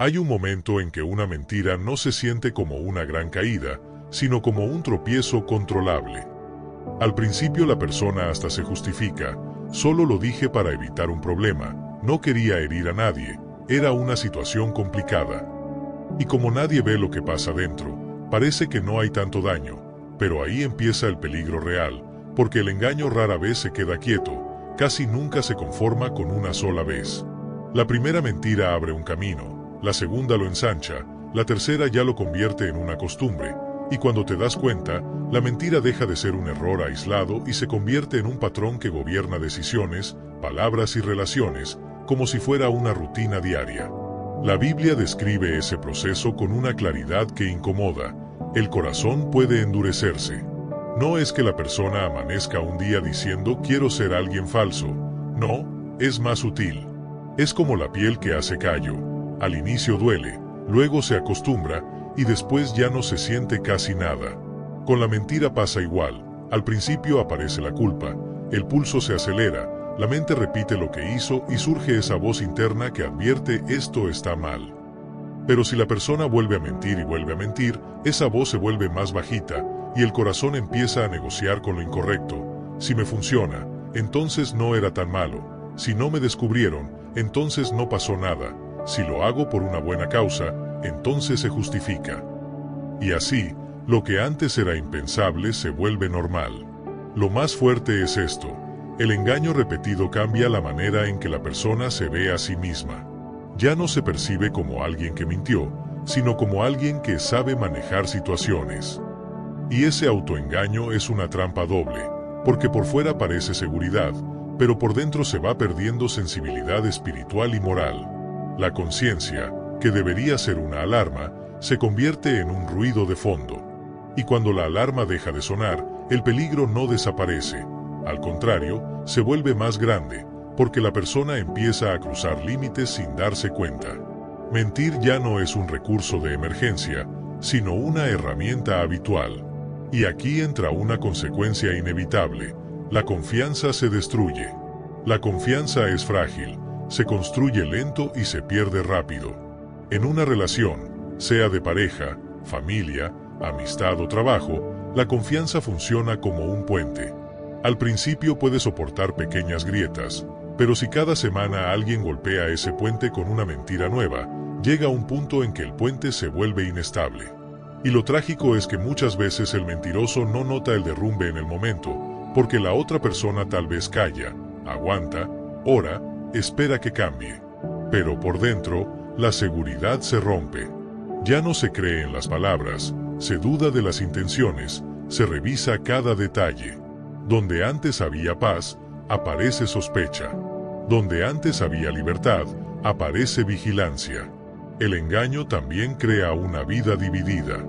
Hay un momento en que una mentira no se siente como una gran caída, sino como un tropiezo controlable. Al principio la persona hasta se justifica: solo lo dije para evitar un problema, no quería herir a nadie, era una situación complicada. Y como nadie ve lo que pasa dentro, parece que no hay tanto daño, pero ahí empieza el peligro real, porque el engaño rara vez se queda quieto, casi nunca se conforma con una sola vez. La primera mentira abre un camino, la segunda lo ensancha, la tercera ya lo convierte en una costumbre, y cuando te das cuenta, la mentira deja de ser un error aislado y se convierte en un patrón que gobierna decisiones, palabras y relaciones, como si fuera una rutina diaria. La Biblia describe ese proceso con una claridad que incomoda. El corazón puede endurecerse. No es que la persona amanezca un día diciendo quiero ser alguien falso. No, es más sutil. Es como la piel que hace callo. Al inicio duele, luego se acostumbra y después ya no se siente casi nada. Con la mentira pasa igual. Al principio aparece la culpa, el pulso se acelera, la mente repite lo que hizo y surge esa voz interna que advierte esto está mal. Pero si la persona vuelve a mentir y vuelve a mentir, esa voz se vuelve más bajita y el corazón empieza a negociar con lo incorrecto. Si me funciona, entonces no era tan malo. Si no me descubrieron, entonces no pasó nada. Si lo hago por una buena causa, entonces se justifica. Y así, lo que antes era impensable se vuelve normal. Lo más fuerte es esto: el engaño repetido cambia la manera en que la persona se ve a sí misma. Ya no se percibe como alguien que mintió, sino como alguien que sabe manejar situaciones. Y ese autoengaño es una trampa doble, porque por fuera parece seguridad, pero por dentro se va perdiendo sensibilidad espiritual y moral. La conciencia, que debería ser una alarma, se convierte en un ruido de fondo. Y cuando la alarma deja de sonar, el peligro no desaparece. Al contrario, se vuelve más grande, porque la persona empieza a cruzar límites sin darse cuenta. Mentir ya no es un recurso de emergencia, sino una herramienta habitual. Y aquí entra una consecuencia inevitable: la confianza se destruye. La confianza es frágil, se construye lento y se pierde rápido. En una relación, sea de pareja, familia, amistad o trabajo, la confianza funciona como un puente. Al principio puede soportar pequeñas grietas, pero si cada semana alguien golpea ese puente con una mentira nueva, llega un punto en que el puente se vuelve inestable. Y lo trágico es que muchas veces el mentiroso no nota el derrumbe en el momento, porque la otra persona tal vez calla, aguanta, ora, espera que cambie. Pero por dentro, la seguridad se rompe. Ya no se cree en las palabras, se duda de las intenciones, se revisa cada detalle. Donde antes había paz, aparece sospecha. Donde antes había libertad, aparece vigilancia. El engaño también crea una vida dividida.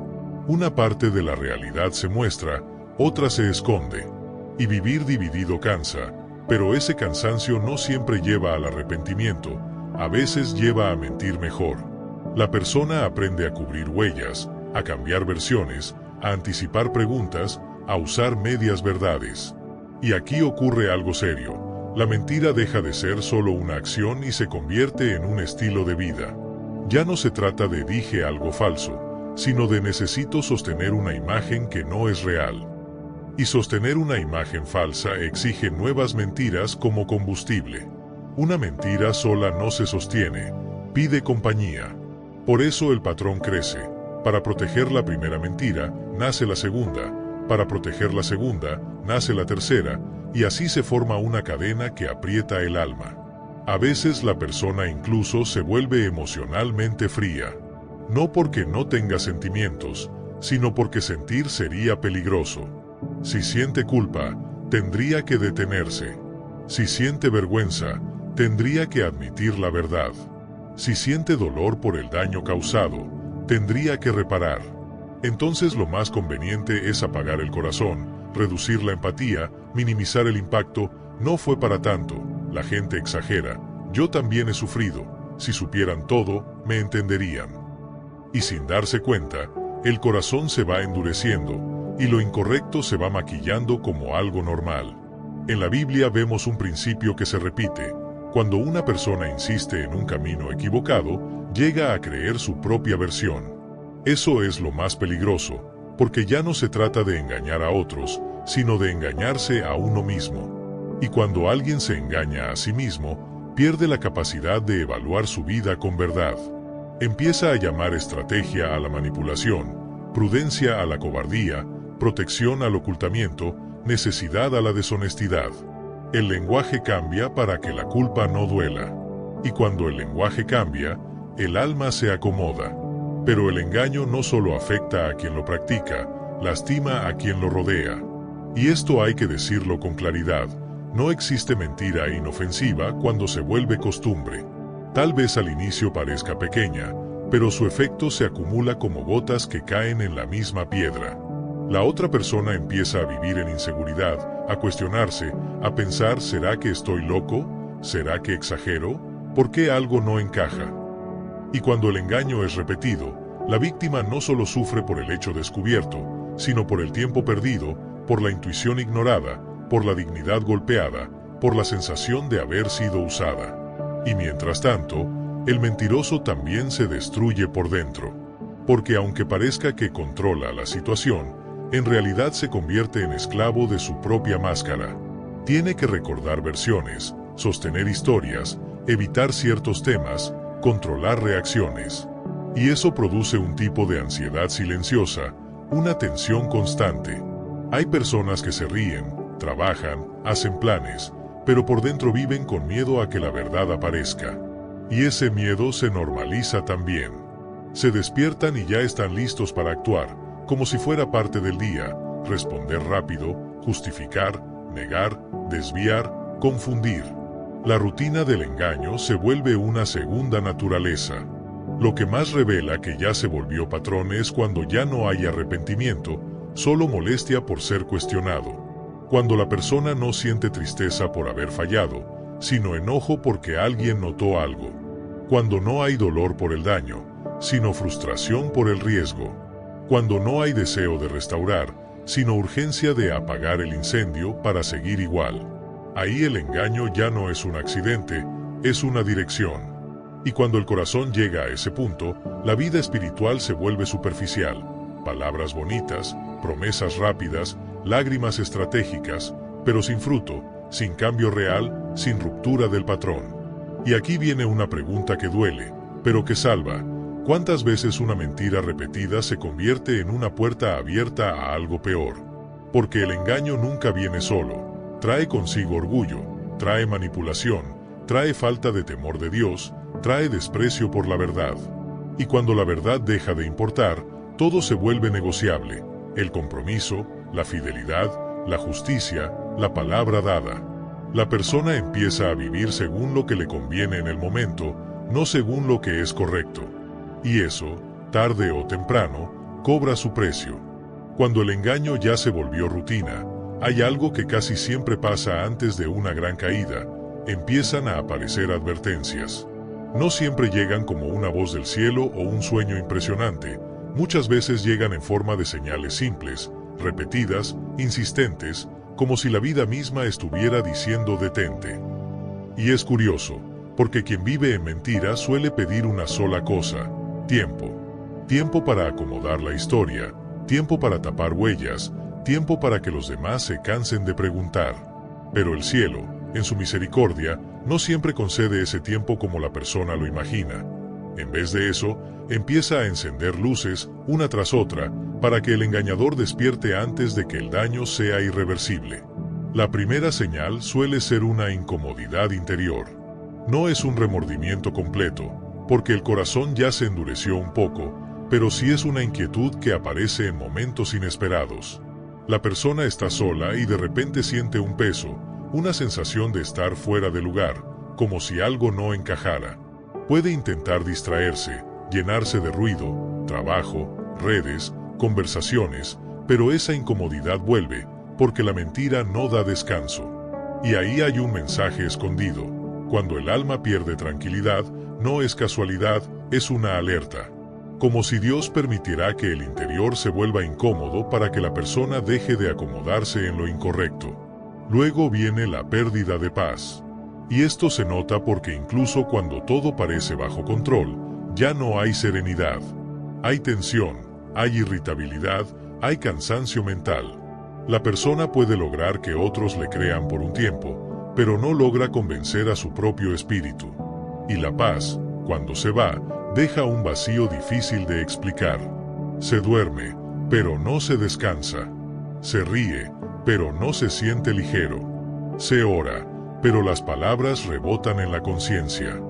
Una parte de la realidad se muestra, otra se esconde. Y vivir dividido cansa, pero ese cansancio no siempre lleva al arrepentimiento, a veces lleva a mentir mejor. La persona aprende a cubrir huellas, a cambiar versiones, a anticipar preguntas, a usar medias verdades. Y aquí ocurre algo serio: la mentira deja de ser solo una acción y se convierte en un estilo de vida. Ya no se trata de dije algo falso, sino de necesito sostener una imagen que no es real. Y sostener una imagen falsa exige nuevas mentiras como combustible. Una mentira sola no se sostiene, pide compañía. Por eso el patrón crece. Para proteger la primera mentira, nace la segunda. Para proteger la segunda, nace la tercera, y así se forma una cadena que aprieta el alma. A veces la persona incluso se vuelve emocionalmente fría. No porque no tenga sentimientos, sino porque sentir sería peligroso. Si siente culpa, tendría que detenerse. Si siente vergüenza, tendría que admitir la verdad. Si siente dolor por el daño causado, tendría que reparar. Entonces lo más conveniente es apagar el corazón, reducir la empatía, minimizar el impacto. No fue para tanto, la gente exagera, yo también he sufrido, si supieran todo, me entenderían. Y sin darse cuenta, el corazón se va endureciendo, y lo incorrecto se va maquillando como algo normal. En la Biblia vemos un principio que se repite: cuando una persona insiste en un camino equivocado, llega a creer su propia versión. Eso es lo más peligroso, porque ya no se trata de engañar a otros, sino de engañarse a uno mismo. Y cuando alguien se engaña a sí mismo, pierde la capacidad de evaluar su vida con verdad. Empieza a llamar estrategia a la manipulación, prudencia a la cobardía, protección al ocultamiento, necesidad a la deshonestidad. El lenguaje cambia para que la culpa no duela. Y cuando el lenguaje cambia, el alma se acomoda. Pero el engaño no solo afecta a quien lo practica, lastima a quien lo rodea. Y esto hay que decirlo con claridad, no existe mentira inofensiva cuando se vuelve costumbre. Tal vez al inicio parezca pequeña, pero su efecto se acumula como gotas que caen en la misma piedra. La otra persona empieza a vivir en inseguridad, a cuestionarse, a pensar: ¿será que estoy loco? ¿Será que exagero? ¿Por qué algo no encaja? Y cuando el engaño es repetido, la víctima no solo sufre por el hecho descubierto, sino por el tiempo perdido, por la intuición ignorada, por la dignidad golpeada, por la sensación de haber sido usada. Y mientras tanto, el mentiroso también se destruye por dentro. Porque aunque parezca que controla la situación, en realidad se convierte en esclavo de su propia máscara. Tiene que recordar versiones, sostener historias, evitar ciertos temas, controlar reacciones. Y eso produce un tipo de ansiedad silenciosa, una tensión constante. Hay personas que se ríen, trabajan, hacen planes, pero por dentro viven con miedo a que la verdad aparezca. Y ese miedo se normaliza también. Se despiertan y ya están listos para actuar, como si fuera parte del día, responder rápido, justificar, negar, desviar, confundir. La rutina del engaño se vuelve una segunda naturaleza. Lo que más revela que ya se volvió patrón es cuando ya no hay arrepentimiento, solo molestia por ser cuestionado. Cuando la persona no siente tristeza por haber fallado, sino enojo porque alguien notó algo. Cuando no hay dolor por el daño, sino frustración por el riesgo. Cuando no hay deseo de restaurar, sino urgencia de apagar el incendio para seguir igual. Ahí el engaño ya no es un accidente, es una dirección. Y cuando el corazón llega a ese punto, la vida espiritual se vuelve superficial. Palabras bonitas, promesas rápidas, lágrimas estratégicas, pero sin fruto, sin cambio real, sin ruptura del patrón. Y aquí viene una pregunta que duele, pero que salva. ¿Cuántas veces una mentira repetida se convierte en una puerta abierta a algo peor? Porque el engaño nunca viene solo. Trae consigo orgullo, trae manipulación, trae falta de temor de Dios, trae desprecio por la verdad. Y cuando la verdad deja de importar, todo se vuelve negociable. El compromiso, la fidelidad, la justicia, la palabra dada. La persona empieza a vivir según lo que le conviene en el momento, no según lo que es correcto. Y eso, tarde o temprano, cobra su precio. Cuando el engaño ya se volvió rutina, hay algo que casi siempre pasa antes de una gran caída: empiezan a aparecer advertencias. No siempre llegan como una voz del cielo o un sueño impresionante, muchas veces llegan en forma de señales simples, repetidas, insistentes, como si la vida misma estuviera diciendo detente. Y es curioso, porque quien vive en mentira suele pedir una sola cosa: tiempo. Tiempo para acomodar la historia, tiempo para tapar huellas, tiempo para que los demás se cansen de preguntar. Pero el cielo, en su misericordia, no siempre concede ese tiempo como la persona lo imagina. En vez de eso, empieza a encender luces, una tras otra, para que el engañador despierte antes de que el daño sea irreversible. La primera señal suele ser una incomodidad interior. No es un remordimiento completo, porque el corazón ya se endureció un poco, pero sí es una inquietud que aparece en momentos inesperados. La persona está sola y de repente siente un peso, una sensación de estar fuera de lugar, como si algo no encajara. Puede intentar distraerse, llenarse de ruido, trabajo, redes, conversaciones, pero esa incomodidad vuelve, porque la mentira no da descanso. Y ahí hay un mensaje escondido. Cuando el alma pierde tranquilidad, no es casualidad, es una alerta. Como si Dios permitiera que el interior se vuelva incómodo para que la persona deje de acomodarse en lo incorrecto. Luego viene la pérdida de paz. Y esto se nota porque incluso cuando todo parece bajo control, Ya no hay serenidad. Hay tensión, hay irritabilidad, hay cansancio mental. La persona puede lograr que otros le crean por un tiempo, pero no logra convencer a su propio espíritu. Y la paz, cuando se va, deja un vacío difícil de explicar. Se duerme, pero no se descansa. Se ríe, pero no se siente ligero. Se ora, pero las palabras rebotan en la conciencia.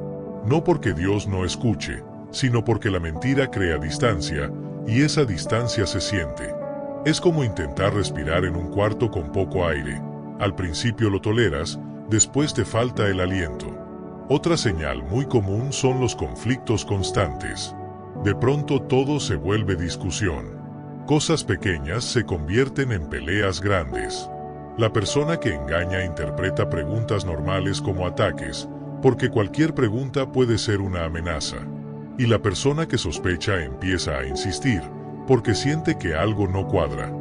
No porque Dios no escuche, sino porque la mentira crea distancia, y esa distancia se siente. Es como intentar respirar en un cuarto con poco aire. Al principio lo toleras, después te falta el aliento. Otra señal muy común son los conflictos constantes. De pronto todo se vuelve discusión. Cosas pequeñas se convierten en peleas grandes. La persona que engaña interpreta preguntas normales como ataques, porque cualquier pregunta puede ser una amenaza. Y la persona que sospecha empieza a insistir, porque siente que algo no cuadra.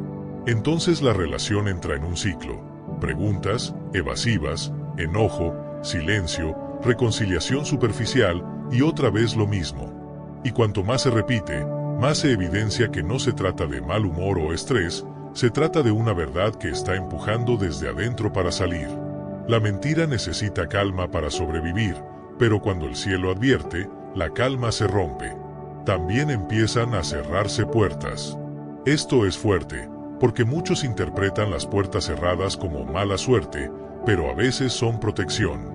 Entonces la relación entra en un ciclo. Preguntas, evasivas, enojo, silencio, reconciliación superficial y otra vez lo mismo. Y cuanto más se repite, más se evidencia que no se trata de mal humor o estrés, se trata de una verdad que está empujando desde adentro para salir. La mentira necesita calma para sobrevivir, pero cuando el cielo advierte, la calma se rompe. También empiezan a cerrarse puertas. Esto es fuerte, porque muchos interpretan las puertas cerradas como mala suerte, pero a veces son protección.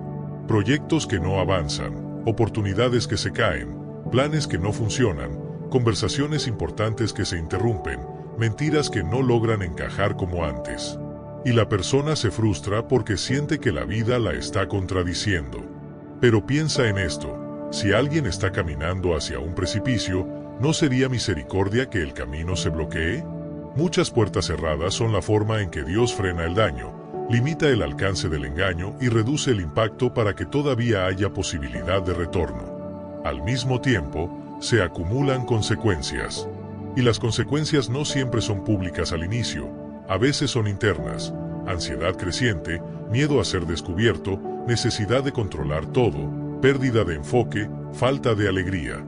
Proyectos que no avanzan, oportunidades que se caen, planes que no funcionan, conversaciones importantes que se interrumpen, mentiras que no logran encajar como antes. Y la persona se frustra porque siente que la vida la está contradiciendo. Pero piensa en esto. Si alguien está caminando hacia un precipicio, ¿no sería misericordia que el camino se bloquee? Muchas puertas cerradas son la forma en que Dios frena el daño, limita el alcance del engaño y reduce el impacto para que todavía haya posibilidad de retorno. Al mismo tiempo, se acumulan consecuencias. Y las consecuencias no siempre son públicas al inicio, a veces son internas: ansiedad creciente, miedo a ser descubierto, necesidad de controlar todo, pérdida de enfoque, falta de alegría.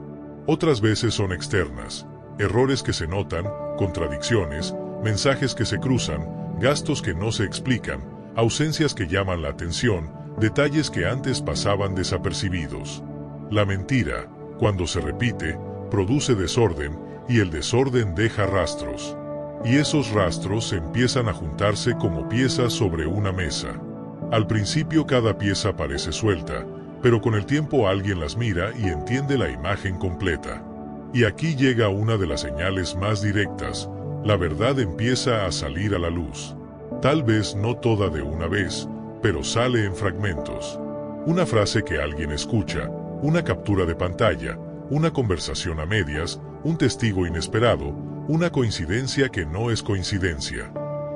Otras veces son externas: errores que se notan, contradicciones, mensajes que se cruzan, gastos que no se explican, ausencias que llaman la atención, detalles que antes pasaban desapercibidos. La mentira, cuando se repite, produce desorden, y el desorden deja rastros. Y esos rastros empiezan a juntarse como piezas sobre una mesa. Al principio cada pieza parece suelta, pero con el tiempo alguien las mira y entiende la imagen completa. Y aquí llega una de las señales más directas: la verdad empieza a salir a la luz. Tal vez no toda de una vez, pero sale en fragmentos. Una frase que alguien escucha, una captura de pantalla, una conversación a medias, un testigo inesperado, una coincidencia que no es coincidencia.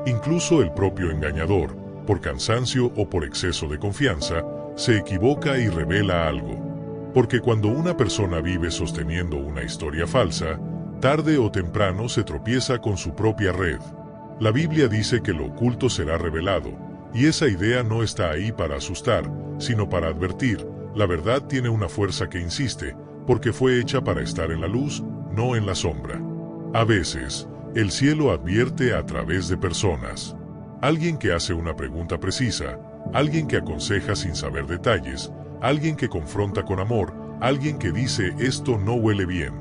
Incluso el propio engañador, por cansancio o por exceso de confianza, se equivoca y revela algo. Porque cuando una persona vive sosteniendo una historia falsa, tarde o temprano se tropieza con su propia red. La Biblia dice que lo oculto será revelado, y esa idea no está ahí para asustar, sino para advertir. La verdad tiene una fuerza que insiste, porque fue hecha para estar en la luz, no en la sombra. A veces, el cielo advierte a través de personas. Alguien que hace una pregunta precisa, alguien que aconseja sin saber detalles, alguien que confronta con amor, alguien que dice esto no huele bien.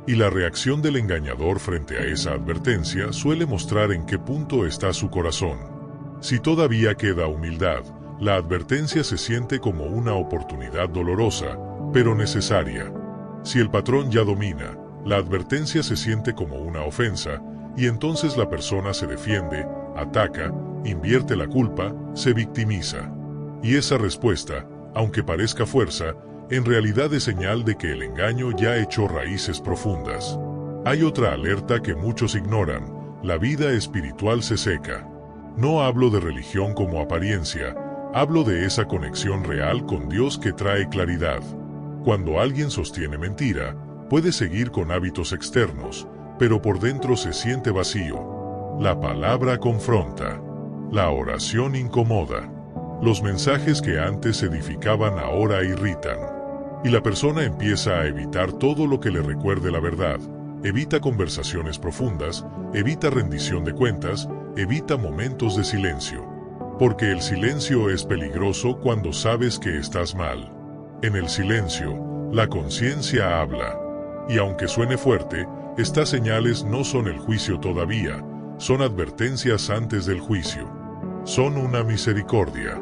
Y la reacción del engañador frente a esa advertencia suele mostrar en qué punto está su corazón. Si todavía queda humildad, la advertencia se siente como una oportunidad dolorosa, pero necesaria. Si el patrón ya domina, la advertencia se siente como una ofensa, y entonces la persona se defiende, ataca, invierte la culpa, se victimiza. Y esa respuesta, aunque parezca fuerza, en realidad es señal de que el engaño ya echó raíces profundas. Hay otra alerta que muchos ignoran: la vida espiritual se seca. No hablo de religión como apariencia, hablo de esa conexión real con Dios que trae claridad. Cuando alguien sostiene mentira, puede seguir con hábitos externos, pero por dentro se siente vacío. La palabra confronta. La oración incomoda. Los mensajes que antes edificaban ahora irritan. Y la persona empieza a evitar todo lo que le recuerde la verdad. Evita conversaciones profundas, evita rendición de cuentas, evita momentos de silencio. Porque el silencio es peligroso cuando sabes que estás mal. En el silencio, la conciencia habla. Y aunque suene fuerte, estas señales no son el juicio todavía, son advertencias antes del juicio. Son una misericordia.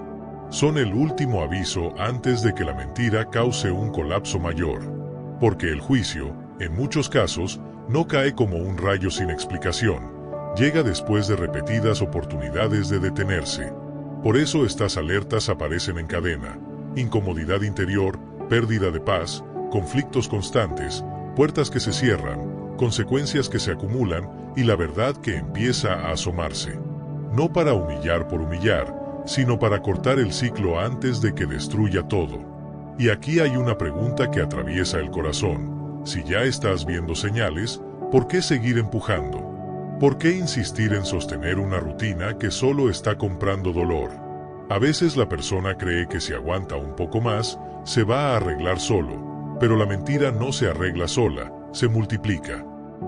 Son el último aviso antes de que la mentira cause un colapso mayor. Porque el juicio, en muchos casos, no cae como un rayo sin explicación. Llega después de repetidas oportunidades de detenerse. Por eso estas alertas aparecen en cadena. Incomodidad interior, pérdida de paz, conflictos constantes, puertas que se cierran, consecuencias que se acumulan y la verdad que empieza a asomarse. No para humillar por humillar, sino para cortar el ciclo antes de que destruya todo. Y aquí hay una pregunta que atraviesa el corazón. Si ya estás viendo señales, ¿por qué seguir empujando? ¿Por qué insistir en sostener una rutina que solo está comprando dolor? A veces la persona cree que si aguanta un poco más, se va a arreglar solo, pero la mentira no se arregla sola, se multiplica.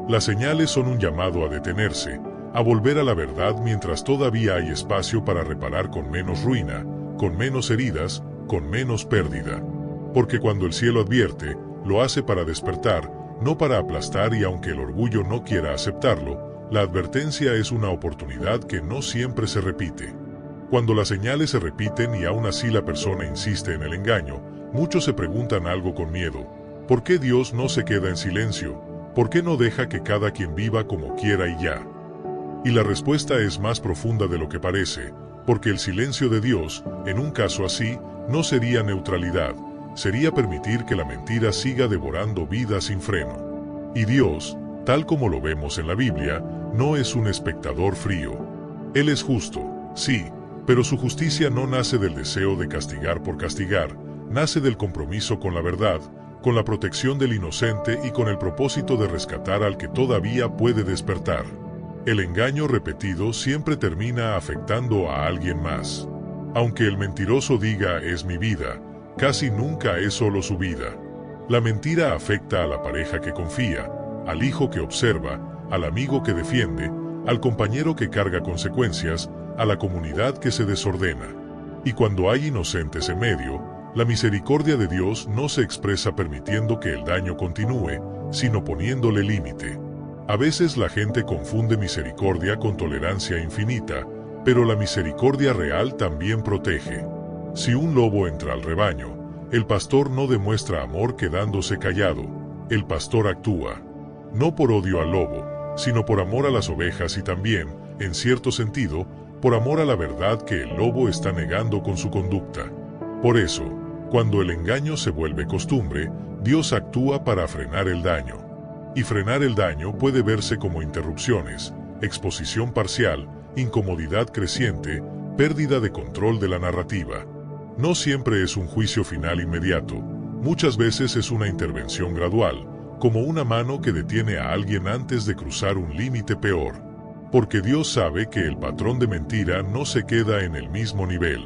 Las señales son un llamado a detenerse, a volver a la verdad mientras todavía hay espacio para reparar con menos ruina, con menos heridas, con menos pérdida. Porque cuando el cielo advierte, lo hace para despertar, no para aplastar, y aunque el orgullo no quiera aceptarlo, la advertencia es una oportunidad que no siempre se repite. Cuando las señales se repiten y aún así la persona insiste en el engaño, muchos se preguntan algo con miedo. ¿Por qué Dios no se queda en silencio? ¿Por qué no deja que cada quien viva como quiera y ya? Y la respuesta es más profunda de lo que parece, porque el silencio de Dios, en un caso así, no sería neutralidad, sería permitir que la mentira siga devorando vidas sin freno. Y Dios, tal como lo vemos en la Biblia, no es un espectador frío. Él es justo, sí, pero su justicia no nace del deseo de castigar por castigar, nace del compromiso con la verdad, con la protección del inocente y con el propósito de rescatar al que todavía puede despertar. El engaño repetido siempre termina afectando a alguien más. Aunque el mentiroso diga es mi vida, casi nunca es solo su vida. La mentira afecta a la pareja que confía, al hijo que observa, al amigo que defiende, al compañero que carga consecuencias, a la comunidad que se desordena. Y cuando hay inocentes en medio, la misericordia de Dios no se expresa permitiendo que el daño continúe, sino poniéndole límite. A veces la gente confunde misericordia con tolerancia infinita, pero la misericordia real también protege. Si un lobo entra al rebaño, el pastor no demuestra amor quedándose callado, el pastor actúa. No por odio al lobo, sino por amor a las ovejas y también, en cierto sentido, por amor a la verdad que el lobo está negando con su conducta. Por eso, cuando el engaño se vuelve costumbre, Dios actúa para frenar el daño. Y frenar el daño puede verse como interrupciones, exposición parcial, incomodidad creciente, pérdida de control de la narrativa. No siempre es un juicio final inmediato, muchas veces es una intervención gradual, como una mano que detiene a alguien antes de cruzar un límite peor. Porque Dios sabe que el patrón de mentira no se queda en el mismo nivel.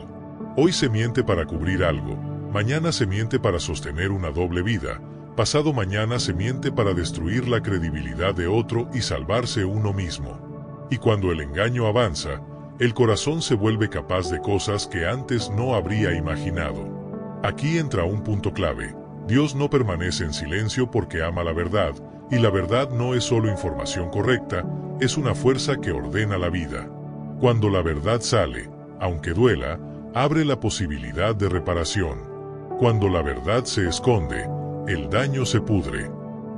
Hoy se miente para cubrir algo, mañana se miente para sostener una doble vida, pasado mañana se miente para destruir la credibilidad de otro y salvarse uno mismo. Y cuando el engaño avanza, el corazón se vuelve capaz de cosas que antes no habría imaginado. Aquí entra un punto clave. Dios no permanece en silencio porque ama la verdad, y la verdad no es solo información correcta, es una fuerza que ordena la vida. Cuando la verdad sale, aunque duela, abre la posibilidad de reparación. Cuando la verdad se esconde, el daño se pudre.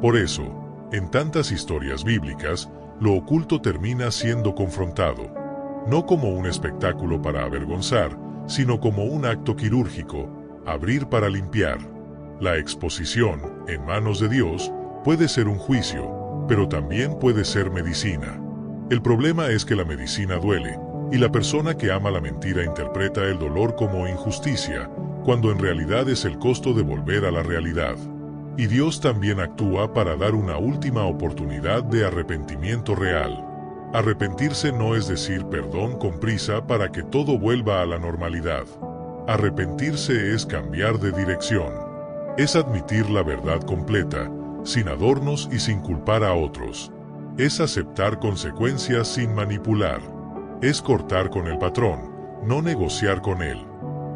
Por eso, en tantas historias bíblicas, lo oculto termina siendo confrontado. No como un espectáculo para avergonzar, sino como un acto quirúrgico, abrir para limpiar. La exposición, en manos de Dios, puede ser un juicio, pero también puede ser medicina. El problema es que la medicina duele, y la persona que ama la mentira interpreta el dolor como injusticia, cuando en realidad es el costo de volver a la realidad. Y Dios también actúa para dar una última oportunidad de arrepentimiento real. Arrepentirse no es decir perdón con prisa para que todo vuelva a la normalidad. Arrepentirse es cambiar de dirección. Es admitir la verdad completa, sin adornos y sin culpar a otros. Es aceptar consecuencias sin manipular. Es cortar con el patrón, no negociar con él.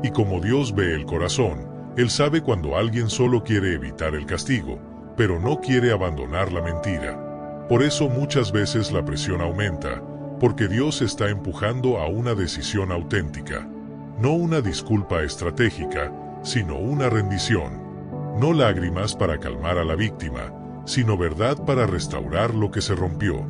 Y como Dios ve el corazón, Él sabe cuando alguien solo quiere evitar el castigo, pero no quiere abandonar la mentira. Por eso muchas veces la presión aumenta, porque Dios está empujando a una decisión auténtica. No una disculpa estratégica, sino una rendición. No lágrimas para calmar a la víctima, sino verdad para restaurar lo que se rompió.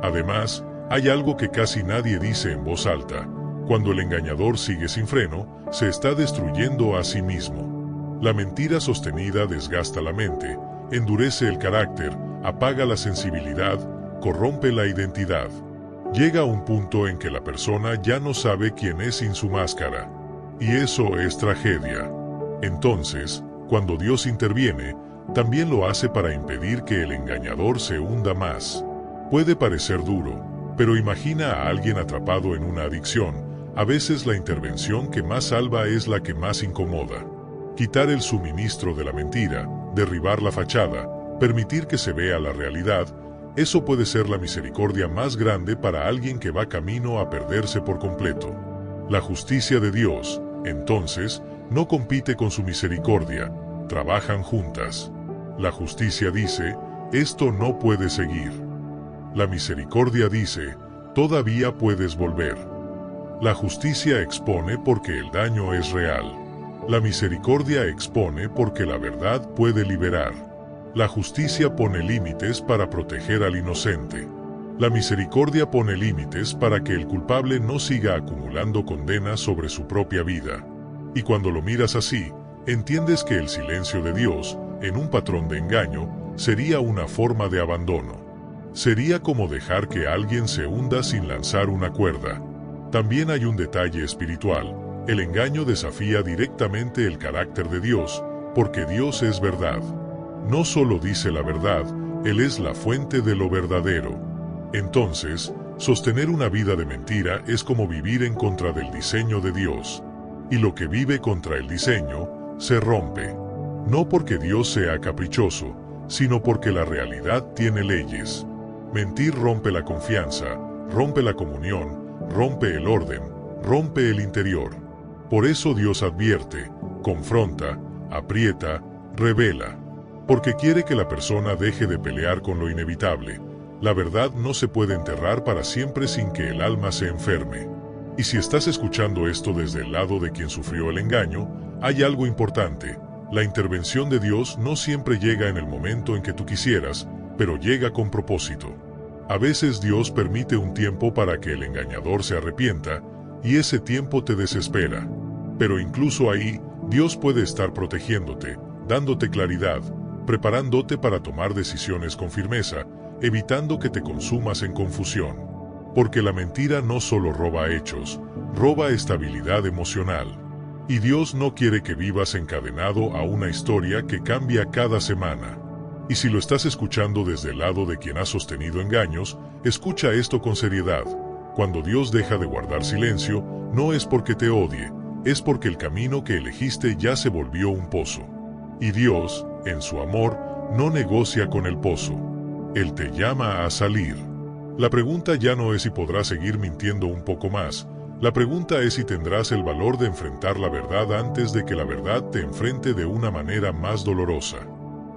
Además, hay algo que casi nadie dice en voz alta. Cuando el engañador sigue sin freno, se está destruyendo a sí mismo. La mentira sostenida desgasta la mente, endurece el carácter, apaga la sensibilidad, corrompe la identidad. Llega a un punto en que la persona ya no sabe quién es sin su máscara. Y eso es tragedia. Entonces, cuando Dios interviene, también lo hace para impedir que el engañador se hunda más. Puede parecer duro, pero imagina a alguien atrapado en una adicción. A veces la intervención que más salva es la que más incomoda. Quitar el suministro de la mentira, derribar la fachada, permitir que se vea la realidad, eso puede ser la misericordia más grande para alguien que va camino a perderse por completo. La justicia de Dios, entonces, no compite con su misericordia, trabajan juntas. La justicia dice, esto no puede seguir. La misericordia dice, todavía puedes volver. La justicia expone porque el daño es real. La misericordia expone porque la verdad puede liberar. La justicia pone límites para proteger al inocente. La misericordia pone límites para que el culpable no siga acumulando condenas sobre su propia vida. Y cuando lo miras así, entiendes que el silencio de Dios, en un patrón de engaño, sería una forma de abandono. Sería como dejar que alguien se hunda sin lanzar una cuerda. También hay un detalle espiritual. El engaño desafía directamente el carácter de Dios, porque Dios es verdad. No solo dice la verdad, Él es la fuente de lo verdadero. Entonces, sostener una vida de mentira es como vivir en contra del diseño de Dios. Y lo que vive contra el diseño, se rompe. No porque Dios sea caprichoso, sino porque la realidad tiene leyes. Mentir rompe la confianza, rompe la comunión, rompe el orden, rompe el interior. Por eso Dios advierte, confronta, aprieta, revela. Porque quiere que la persona deje de pelear con lo inevitable. La verdad no se puede enterrar para siempre sin que el alma se enferme. Y si estás escuchando esto desde el lado de quien sufrió el engaño, hay algo importante. La intervención de Dios no siempre llega en el momento en que tú quisieras, pero llega con propósito. A veces Dios permite un tiempo para que el engañador se arrepienta, y ese tiempo te desespera. Pero incluso ahí, Dios puede estar protegiéndote, dándote claridad, preparándote para tomar decisiones con firmeza, evitando que te consumas en confusión. Porque la mentira no solo roba hechos, roba estabilidad emocional. Y Dios no quiere que vivas encadenado a una historia que cambia cada semana. Y si lo estás escuchando desde el lado de quien ha sostenido engaños, escucha esto con seriedad. Cuando Dios deja de guardar silencio, no es porque te odie, es porque el camino que elegiste ya se volvió un pozo. Y Dios, en su amor, no negocia con el pozo. Él te llama a salir. La pregunta ya no es si podrás seguir mintiendo un poco más. La pregunta es si tendrás el valor de enfrentar la verdad antes de que la verdad te enfrente de una manera más dolorosa.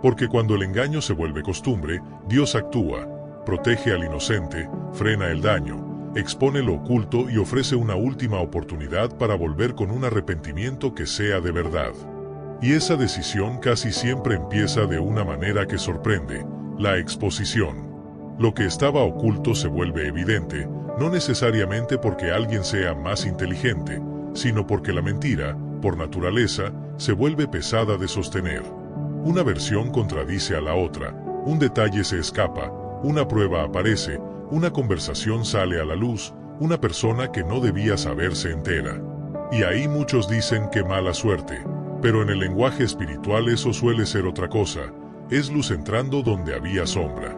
Porque cuando el engaño se vuelve costumbre, Dios actúa, protege al inocente, frena el daño, expone lo oculto y ofrece una última oportunidad para volver con un arrepentimiento que sea de verdad. Y esa decisión casi siempre empieza de una manera que sorprende, la exposición. Lo que estaba oculto se vuelve evidente, no necesariamente porque alguien sea más inteligente, sino porque la mentira, por naturaleza, se vuelve pesada de sostener. Una versión contradice a la otra, un detalle se escapa, una prueba aparece, una conversación sale a la luz, una persona que no debía saberse entera. Y ahí muchos dicen que mala suerte, pero en el lenguaje espiritual eso suele ser otra cosa, es luz entrando donde había sombra.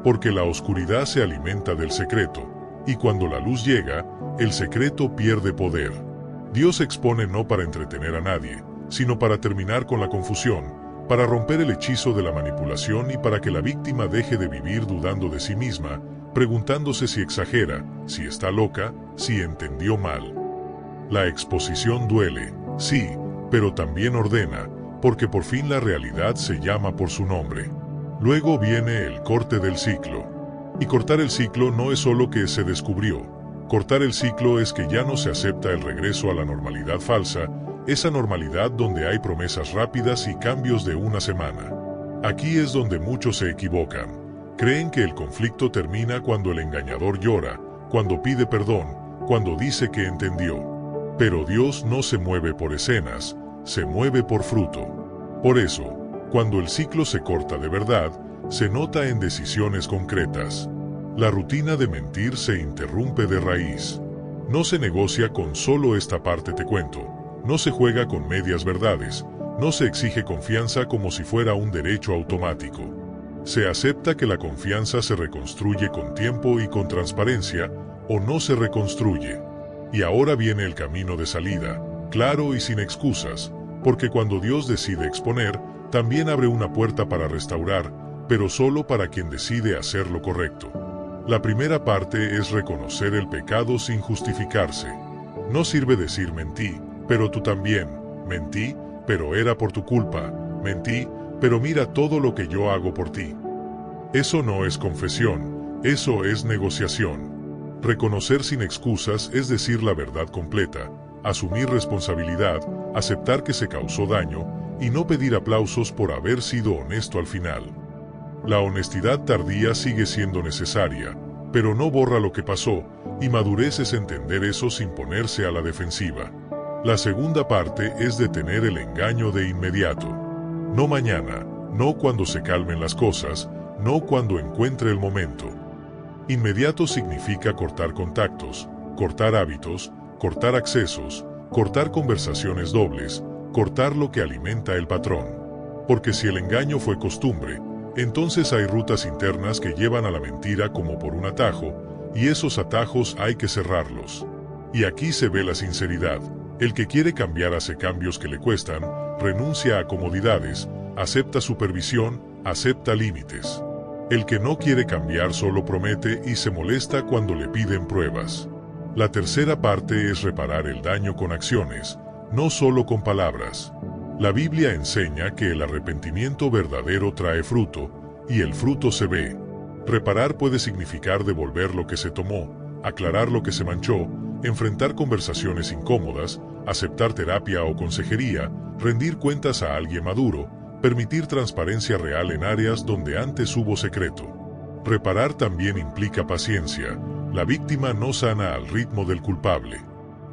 Porque la oscuridad se alimenta del secreto, y cuando la luz llega, el secreto pierde poder. Dios expone no para entretener a nadie, sino para terminar con la confusión, para romper el hechizo de la manipulación y para que la víctima deje de vivir dudando de sí misma, preguntándose si exagera, si está loca, si entendió mal. La exposición duele, sí, pero también ordena, porque por fin la realidad se llama por su nombre. Luego viene el corte del ciclo. Y cortar el ciclo no es solo que se descubrió. Cortar el ciclo es que ya no se acepta el regreso a la normalidad falsa, esa normalidad donde hay promesas rápidas y cambios de una semana. Aquí es donde muchos se equivocan. Creen que el conflicto termina cuando el engañador llora, cuando pide perdón, cuando dice que entendió. Pero Dios no se mueve por escenas, se mueve por fruto. Por eso, cuando el ciclo se corta de verdad, se nota en decisiones concretas. La rutina de mentir se interrumpe de raíz. No se negocia con solo esta parte te cuento. No se juega con medias verdades. No se exige confianza como si fuera un derecho automático. Se acepta que la confianza se reconstruye con tiempo y con transparencia, o no se reconstruye. Y ahora viene el camino de salida, claro y sin excusas, porque cuando Dios decide exponer, también abre una puerta para restaurar, pero solo para quien decide hacer lo correcto. La primera parte es reconocer el pecado sin justificarse. No sirve decir mentí, pero tú también, mentí, pero era por tu culpa, mentí, pero mira todo lo que yo hago por ti. Eso no es confesión, eso es negociación. Reconocer sin excusas es decir la verdad completa, asumir responsabilidad, aceptar que se causó daño y no pedir aplausos por haber sido honesto al final. La honestidad tardía sigue siendo necesaria, pero no borra lo que pasó, y madurez es entender eso sin ponerse a la defensiva. La segunda parte es detener el engaño de inmediato. No mañana, no cuando se calmen las cosas, no cuando encuentre el momento. Inmediato significa cortar contactos, cortar hábitos, cortar accesos, cortar conversaciones dobles, cortar lo que alimenta el patrón. Porque si el engaño fue costumbre, entonces hay rutas internas que llevan a la mentira como por un atajo, y esos atajos hay que cerrarlos. Y aquí se ve la sinceridad. El que quiere cambiar hace cambios que le cuestan, renuncia a comodidades, acepta supervisión, acepta límites. El que no quiere cambiar solo promete y se molesta cuando le piden pruebas. La tercera parte es reparar el daño con acciones, no solo con palabras. La Biblia enseña que el arrepentimiento verdadero trae fruto, y el fruto se ve. Reparar puede significar devolver lo que se tomó, aclarar lo que se manchó, enfrentar conversaciones incómodas, aceptar terapia o consejería, rendir cuentas a alguien maduro, permitir transparencia real en áreas donde antes hubo secreto. Reparar también implica paciencia. La víctima no sana al ritmo del culpable.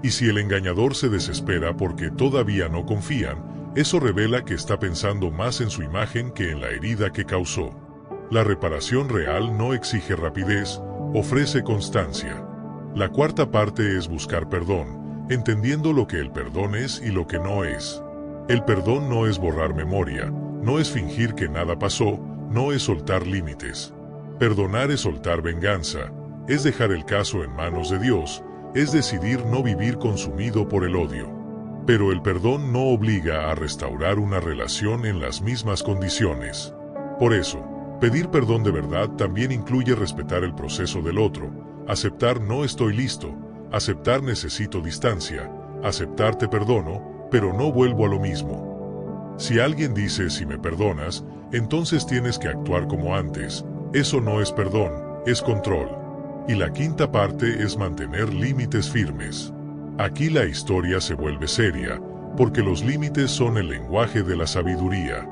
Y si el engañador se desespera porque todavía no confían, eso revela que está pensando más en su imagen que en la herida que causó. La reparación real no exige rapidez, ofrece constancia. La cuarta parte es buscar perdón, entendiendo lo que el perdón es y lo que no es. El perdón no es borrar memoria, no es fingir que nada pasó, no es soltar límites. Perdonar es soltar venganza, es dejar el caso en manos de Dios, es decidir no vivir consumido por el odio. Pero el perdón no obliga a restaurar una relación en las mismas condiciones. Por eso, pedir perdón de verdad también incluye respetar el proceso del otro, aceptar no estoy listo, aceptar necesito distancia, aceptar te perdono, pero no vuelvo a lo mismo. Si alguien dice si me perdonas, entonces tienes que actuar como antes. Eso no es perdón, es control. Y la quinta parte es mantener límites firmes. Aquí la historia se vuelve seria, porque los límites son el lenguaje de la sabiduría.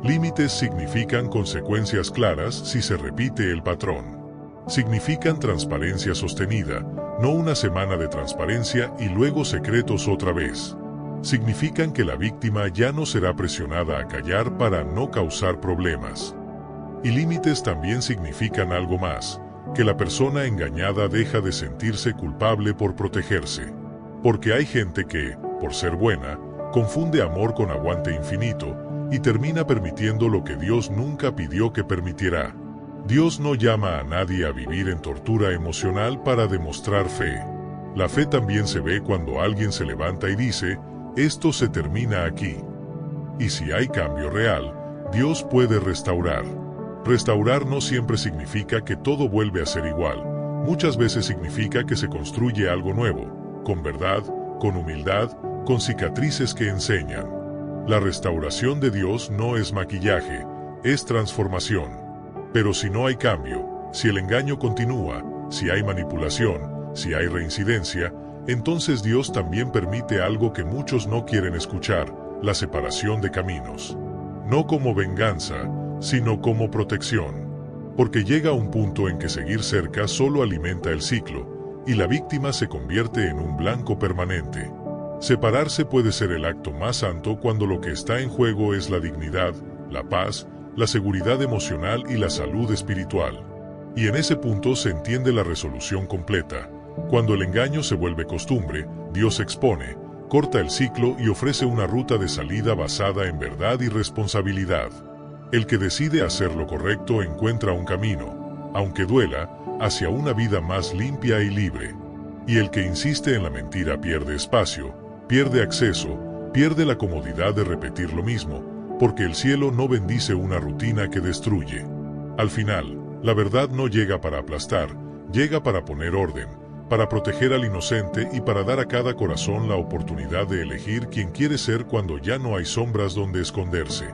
Límites significan consecuencias claras si se repite el patrón. Significan transparencia sostenida, no una semana de transparencia y luego secretos otra vez. Significan que la víctima ya no será presionada a callar para no causar problemas. Y límites también significan algo más, que la persona engañada deja de sentirse culpable por protegerse. Porque hay gente que, por ser buena, confunde amor con aguante infinito y termina permitiendo lo que Dios nunca pidió que permitiera. Dios no llama a nadie a vivir en tortura emocional para demostrar fe. La fe también se ve cuando alguien se levanta y dice, esto se termina aquí. Y si hay cambio real, Dios puede restaurar. Restaurar no siempre significa que todo vuelve a ser igual. Muchas veces significa que se construye algo nuevo, con verdad, con humildad, con cicatrices que enseñan. La restauración de Dios no es maquillaje, es transformación. Pero si no hay cambio, si el engaño continúa, si hay manipulación, si hay reincidencia, entonces Dios también permite algo que muchos no quieren escuchar, la separación de caminos. No como venganza, sino como protección. Porque llega un punto en que seguir cerca solo alimenta el ciclo, y la víctima se convierte en un blanco permanente. Separarse puede ser el acto más santo cuando lo que está en juego es la dignidad, la paz, la seguridad emocional y la salud espiritual. Y en ese punto se entiende la resolución completa. Cuando el engaño se vuelve costumbre, Dios expone, corta el ciclo y ofrece una ruta de salida basada en verdad y responsabilidad. El que decide hacer lo correcto encuentra un camino, aunque duela, hacia una vida más limpia y libre. Y el que insiste en la mentira pierde espacio, pierde acceso, pierde la comodidad de repetir lo mismo, porque el cielo no bendice una rutina que destruye. Al final, la verdad no llega para aplastar, llega para poner orden, para proteger al inocente y para dar a cada corazón la oportunidad de elegir quién quiere ser cuando ya no hay sombras donde esconderse.